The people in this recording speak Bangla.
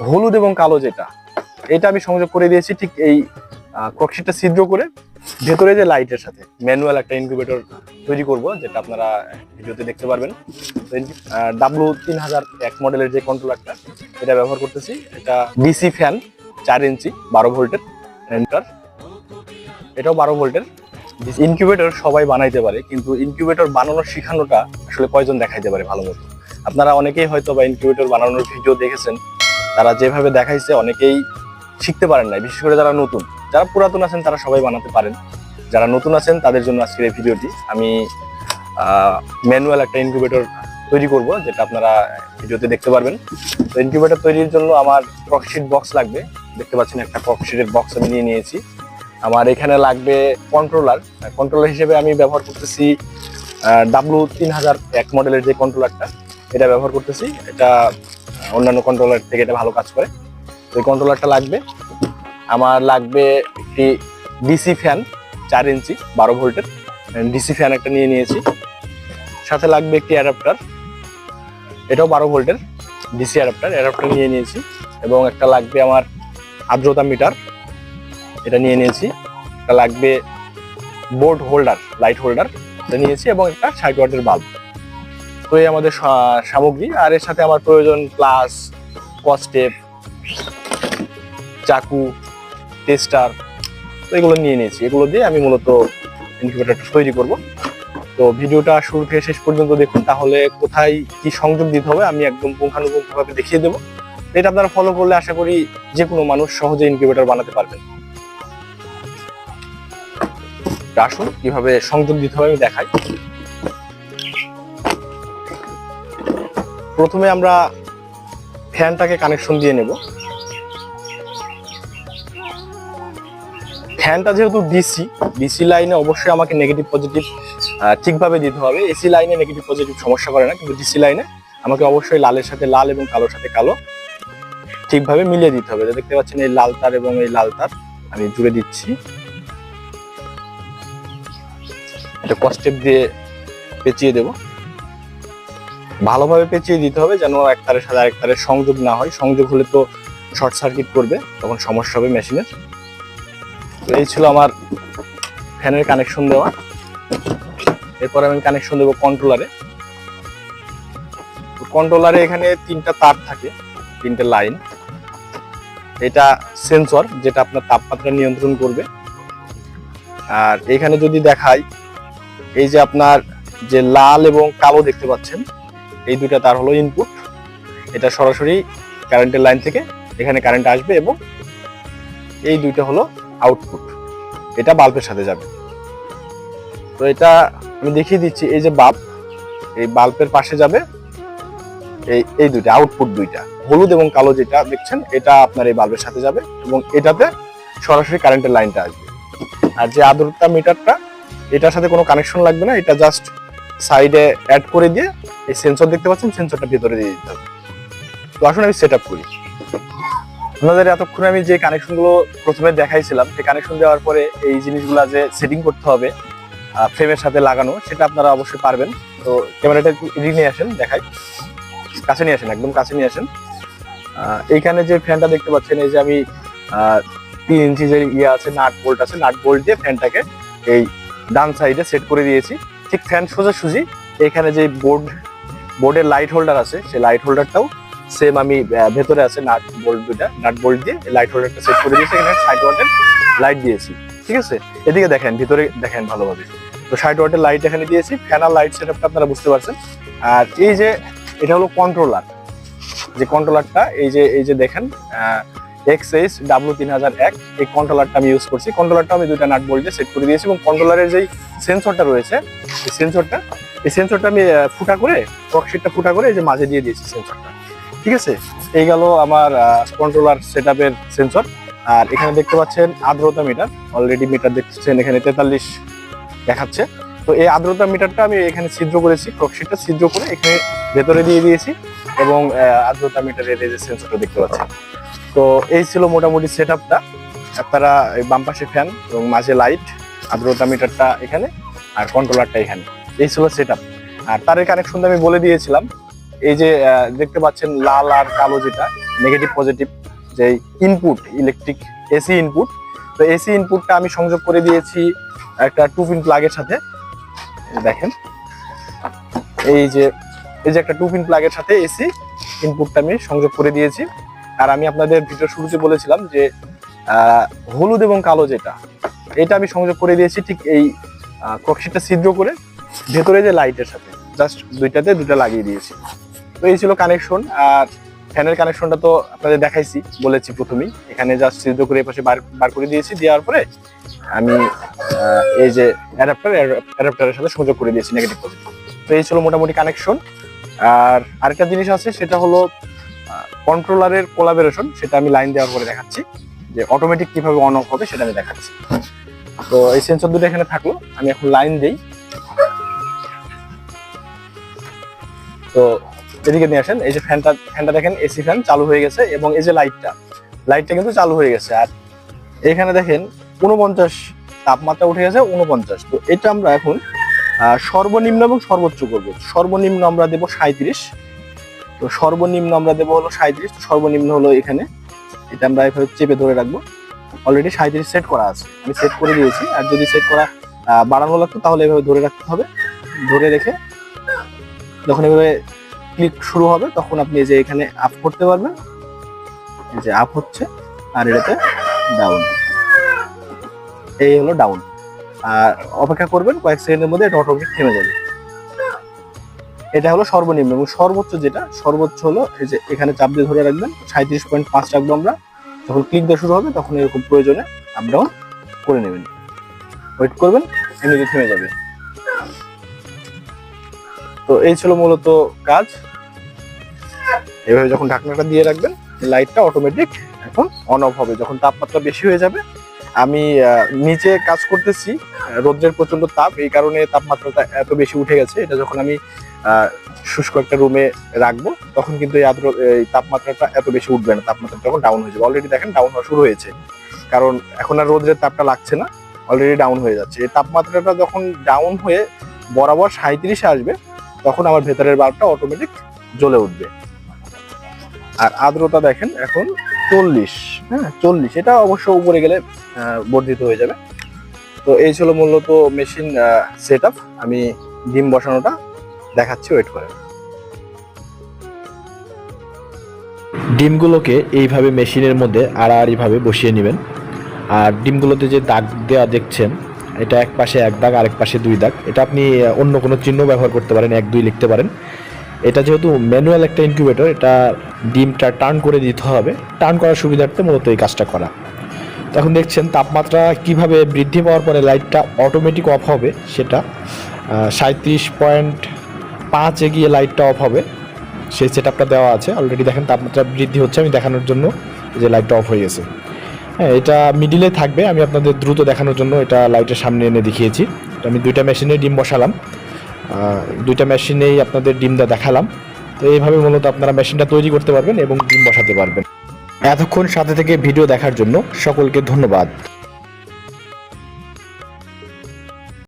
হলুদ এবং কালো যেটা, এটা আমি সংযোগ করে দিয়েছি ঠিক এই কক্সিটটা ছিদ্র করে ভেতরে যে লাইটের সাথে ম্যানুয়াল একটা ইনকিউবেটর তৈরি করব, যেটা আপনারা ভিডিওতে দেখতে পারবেন। W3001 মডেলের যে কন্ট্রোলারটা এটা ব্যবহার করতেছি। এটা ডিসি ফ্যান 4 ইঞ্চি 12 ভোল্টের, এটাও 12 ভোল্টের। ইনকিউবেটর সবাই বানাইতে পারে, কিন্তু ইনকিউবেটর বানানোর শিখানোটা আসলে কয়জন দেখাইতে পারে ভালো মতো। আপনারা অনেকেই হয়তো বা ইনকিউবেটর বানানোর ভিডিও দেখেছেন, তারা যেভাবে দেখাইছে অনেকেই শিখতে পারেন না, বিশেষ করে যারা নতুন। যারা পুরাতন আছেন তারা সবাই বানাতে পারেন, যারা নতুন আছেন তাদের জন্য আজকের এই ভিডিওটি। আমি ম্যানুয়াল একটা ইনকিউবেটর তৈরি করব, যেটা আপনারা ভিডিওতে দেখতে পারবেন। তো ইনকিউবেটর তৈরির জন্য আমার কক্সিট বক্স লাগবে, দেখতে পাচ্ছেন একটা কক্সিটের বক্স আমি নিয়ে নিয়েছি। আমার এখানে লাগবে কন্ট্রোলার হিসেবে আমি ব্যবহার করতেছি W3001 মডেলের যে কন্ট্রোলারটা, এটা ব্যবহার করতেছি। এটা অন্যান্য কন্ট্রোলার থেকে এটা ভালো কাজ করে। তো এই কন্ট্রোলারটা লাগবে। আমার লাগবে একটি ডিসি ফ্যান 4 ইঞ্চি 12 ভোল্টের, ডিসি ফ্যান একটা নিয়ে নিয়েছি। সাথে লাগবে একটি অ্যাডাপ্টার, এটাও 12 ভোল্টের ডিসি অ্যাডাপ্টার নিয়ে নিয়েছি। এবং একটা লাগবে আমার আর্দ্রতা মিটার, এটা নিয়ে নিয়েছি। এটা লাগবে বোর্ড হোল্ডার, লাইট হোল্ডার, এটা নিয়েছি। এবং একটা 60 ওয়াটের বাল্ব। তো এই আমাদের সামগ্রী। আর এর সাথে আমার প্রয়োজন প্লাস, কস্টেপ, চাকু, টেস্টার, তো এগুলো নিয়ে নিয়েছি। এগুলো দিয়ে আমি মূলত ইনকিউবেটরটা তৈরি করব। তো ভিডিওটা শুরু থেকে শেষ পর্যন্ত দেখুন, তাহলে কোথায় কি সংযোগ দিতে হবে আমি একদম পুঙ্খানুপুঙ্খভাবে দেখিয়ে দেবো। এটা আপনারা ফলো করলে আশা করি যে কোনো মানুষ সহজে ইনকিউবেটর বানাতে পারবেন। আসুন কিভাবে সংযোগ দিতে হবে আমি দেখাই। প্রথমে আমরা ফ্যানটাকে কানেকশন দিয়ে নেব। ফ্যানটা যেহেতু ডিসি লাইনে অবশ্যই আমাকে নেগেটিভ পজিটিভ ঠিকভাবে দিতে হবে। এসি লাইনে নেগেটিভ পজিটিভ সমস্যা করে না, কিন্তু ডিসি লাইনে আমাকে অবশ্যই লালের সাথে লাল এবং কালোর সাথে কালো ঠিকভাবে মিলিয়ে দিতে হবে। দেখতে পাচ্ছেন এই লাল তার এবং এই লাল তার আমি জুড়ে দিচ্ছি। এটা কস্টেপ দিয়ে পেঁচিয়ে দেব, ভালোভাবে পেঁচিয়ে দিতে হবে যেন এক তারের সাথে আরেক তারের সংযোগ না হয়। সংযোগ হলে তো শর্ট সার্কিট করবে, তখন সমস্যা হবে মেশিনের। তো এই ছিল আমার ফ্যানের কানেকশন দেওয়া। এরপরে আমি কানেকশন দেবো কন্ট্রোলারে। এখানে 3টা তার থাকে, 3টে লাইন। এটা সেন্সর, যেটা আপনার তাপমাত্রা নিয়ন্ত্রণ করবে। আর এখানে যদি দেখাই, এই যে আপনার যে লাল এবং কালো দেখতে পাচ্ছেন, এই 2টা তার হলো ইনপুট। এটা সরাসরি কারেন্টের লাইন থেকে এখানে কারেন্ট আসবে, এবং এই 2টা হলো আউটপুট, এটা বাল্বের সাথে যাবে। তো এটা আমি দেখিয়ে দিচ্ছি। এই যে বাল্ব, এই বাল্বের পাশে যাবে এই 2টা আউটপুট, 2টা হলুদ এবং কালো যেটা দেখছেন, এটা আপনার এই বাল্বের সাথে যাবে এবং এটাতে সরাসরি কারেন্টের লাইনটা আসবে। আর যে আর্দ্রতা মিটারটা, এটার সাথে কোনো কানেকশন লাগবে না, এটা জাস্ট সাইডে অ্যাড করে দিয়ে এই সেন্সর দেখতে পাচ্ছেন, সেন্সরটা ভিতরে দিয়ে দিতে হবে। তো আসুন আমি সেট আপ করি। আপনাদের এতক্ষণ আমি যে কানেকশনগুলো প্রথমে দেখাইছিলাম, সেই কানেকশন দেওয়ার পরে এই জিনিসগুলো যে সেটিং করতে হবে ফ্রেমের সাথে লাগানো, সেটা আপনারা অবশ্যই পারবেন। তো ক্যামেরাটা একটু এদিকে নিয়ে আসেন, দেখাই, কাছে নিয়ে আসেন, একদম কাছে নিয়ে আসেন। এইখানে যে ফ্যানটা দেখতে পাচ্ছেন, এই যে আমি 3 ইঞ্চি যে আছে নাট বোল্ট দিয়ে ফ্যানটাকে এই ডান সাইডে সেট করে দিয়েছি। ঠিক ফ্যান সোজাসুজি এখানে যে বোর্ডের লাইট হোল্ডার আছে, সেই লাইট হোল্ডারটাও সেম আমি ভেতরে আছে নাট বোল্ট দিয়ে লাইট হোল্ডারটা সেট করে দিয়েছি। এখানে 60 ওয়াটের লাইট দিয়েছি, ঠিক আছে। এদিকে দেখেন, ভিতরে দেখেন ভালোভাবে। তো 60 ওয়াটের লাইট এখানে দিয়েছি, ফ্যান আর লাইট সেটআপটা আপনারা বুঝতে পারছেন। আর এই যে এটা হলো কন্ট্রোলার, যে কন্ট্রোলারটা এই যে দেখেন XH W3001, এই কন্ট্রোলারটা আমি ইউজ করছি। কন্ট্রোলারটা আমি 2টা নাট বোল্ট দিয়ে সেট করে দিয়েছি, এবং কন্ট্রোলারের যেই সেন্সরটা রয়েছে, এই সেন্সরটা আমি কক্সিটটা ফুটা করে এই যে মাঝে দিয়ে দিয়েছি সেন্সরটা, ঠিক আছে। এই গেল আমার কন্ট্রোলার সেটআপের সেন্সর। আর এখানে দেখতে পাচ্ছেন আর্দ্রতা মিটার, অলরেডি মিটার দেখছেন এখানে 43 দেখাচ্ছে। তো এই আর্দ্রতা মিটারটা আমি এখানে ছিদ্র করেছি, কক্সিটটা ছিদ্র করে এখানে ভেতরে দিয়ে দিয়েছি, এবং আর্দ্রতা মিটারের এই যে সেন্সরটা দেখতে পাচ্ছেন। তো এই ছিল মোটামুটি সেটআপটা। আপনারা বাম পাশে ফ্যান এবং মাঝে লাইট, আর্দ্রতা মিটারটা এখানে, আর কন্ট্রোলারটা এখানে, এই ছিল সেটআপ। আর তারের কানেকশনটা আমি বলে দিয়েছিলাম। এই যে দেখতে পাচ্ছেন লাল আর কালো যেটা, নেগেটিভ পজিটিভ যে ইনপুট ইলেকট্রিক এসি ইনপুট, তো এসি ইনপুটটা আমি সংযোগ করে দিয়েছি একটা 2 পিন প্লাগের সাথে। দেখেন এই যে একটা 2 পিন প্লাগের সাথে এসি ইনপুটটা আমি সংযোগ করে দিয়েছি। আর আমি আপনাদের ভিডিও শুরুতে বলেছিলাম যে হলুদ এবং কালো এটা আমি সংযোগ করে দিয়েছি ঠিক এই কক্সিটা ছিদ্র করে ভেতরে যে লাইটের সাথে, জাস্ট দুইটা লাগিয়ে দিয়েছি। তো এই ছিল কানেকশন। আর ফ্যানের কানেকশনটা তো আপনাদের দেখাইছি, বলেছি প্রথমেই, এখানে জাস্ট ছিদ্র করে পাশে বার করে দিয়েছি। দেওয়ার পরে আমি এই যে অ্যাডাপ্টারের সাথে সংযোগ করে দিয়েছি নেগেটিভ পজিটিভ। তো এই ছিল মোটামুটি কানেকশন। আর আরেকটা জিনিস আছে, সেটা হলো কন্ট্রোলারের কোলাবোরেশন। সেটা আমি লাইন দেওয়ার পরে দেখাচ্ছি যে অটোমেটিক কিভাবে অন অফ হবে, সেটা আমি দেখাচ্ছি। তো এই সেন্সর দুটো এখানে থাকলো, আমি এখন লাইন দেই। তো এদিকে নিয়ে আসেন, এই যে ফ্যানটা দেখেন, এসি ফ্যান চালু হয়ে গেছে এবং এই যে লাইটটা কিন্তু চালু হয়ে গেছে। আর এখানে দেখেন 49 তাপমাত্রা উঠে গেছে 49। তো এটা আমরা এখন সর্বনিম্ন এবং সর্বোচ্চ করবো। সর্বনিম্ন আমরা দেবো 37। তো সর্বনিম্ন আমরা দেবো হলো 37। তো সর্বনিম্ন হলো এখানে, এটা আমরা এভাবে চেপে ধরে রাখবো। অলরেডি 37 সেট করা আছে, আমি সেট করে দিয়েছি। আর যদি সেট করা বাড়ানো লাগতো তাহলে এভাবে ধরে রাখতে হবে। ধরে রেখে যখন এভাবে ক্লিক শুরু হবে তখন আপনি এই যে এখানে আপ করতে পারবেন, এই যে আপ হচ্ছে, আর এটাতে ডাউন, এই হলো ডাউন। আর অপেক্ষা করবেন কয়েক সেকেন্ডের মধ্যে, এটা অটোমেটিক থেমে যাবে। এটা হলো সর্বনিম্ন। এবং সর্বোচ্চ হলো এই যে এখানে চাপ দিয়ে ধরে রাখবেন, 37.5 রাখবো আমরা। যখন ক্লিক দেওয়া শুরু হবে তখন এরকম প্রয়োজনে আপ ডাউন করে নেবেন, ওয়েট করবেন, এমনিতে থেমে যাবে। তো এই ছিল মূলত কাজ। এভাবে যখন ঢাকনাটা দিয়ে রাখবেন, লাইটটা অটোমেটিক এখন অন অফ হবে যখন তাপমাত্রা বেশি হয়ে যাবে। আমি নিচে কাজ করতেছি, রোদ্রের প্রচন্ড তাপ, এই কারণে তাপমাত্রাটা এত বেশি উঠে গেছে। এটা যখন আমি শুষ্ক একটা রুমে রাখবো তখন কিন্তু এই তাপমাত্রাটা এত বেশি উঠবে না, তাপমাত্রা যখন ডাউন হয়ে যাবে। অলরেডি দেখেন ডাউন হওয়া শুরু হয়েছে, কারণ এখন আর রোদ্রের তাপটা লাগছে না, অলরেডি ডাউন হয়ে যাচ্ছে। এই তাপমাত্রাটা যখন ডাউন হয়ে বরাবর 37-এ আসবে তখন আমার ভেতরের বাল্বটা অটোমেটিক জ্বলে উঠবে। আর আর্দ্রতা দেখেন এখন 40, হ্যাঁ 40, এটা অবশ্য উপরে গেলে বর্ধিত হয়ে যাবে। তো এই ছিল মূলত মেশিন সেট আপ। আমি ডিম বসানোটা দেখাচ্ছি, ওয়েট করে। ডিমগুলোকে এইভাবে মেশিনের মধ্যে আড়াআড়িভাবে বসিয়ে নেবেন। আর ডিমগুলোতে যে দাগ দেওয়া দেখছেন, এটা এক পাশে 1 দাগ, আরেক পাশে 2 দাগ। এটা আপনি অন্য কোনো চিহ্ন ব্যবহার করতে পারেন, 1, 2 লিখতে পারেন। এটা যেহেতু ম্যানুয়াল একটা ইনকিউবেটর, এটা ডিমটা টার্ন করে দিতে হবে। টার্ন করার সুবিধার্থে মূলত এই কাজটা করা। এখন দেখছেন তাপমাত্রা কিভাবে বৃদ্ধি পাওয়ার পরে লাইটটা অটোমেটিক অফ হবে, সেটা 37.5 গিয়ে লাইটটা অফ হবে। সেই সেট আপটা দেওয়া আছে অলরেডি। দেখেন তাপমাত্রা বৃদ্ধি হচ্ছে, আমি দেখানোর জন্য যে লাইটটা অফ হয়ে গেছে। হ্যাঁ, এটা মিডিলে থাকবে, আমি আপনাদের দ্রুত দেখানোর জন্য এটা লাইটের সামনে এনে দেখিয়েছি। আমি 2টা মেশিনে ডিম বসালাম, 2টা মেশিনেই আপনাদের ডিমটা দেখালাম। তো এইভাবে মূলত আপনারা মেশিনটা তৈরি করতে পারবেন এবং ডিম বসাতে পারবেন। এতক্ষণ সাথে থেকে ভিডিও দেখার জন্য সকলকে ধন্যবাদ।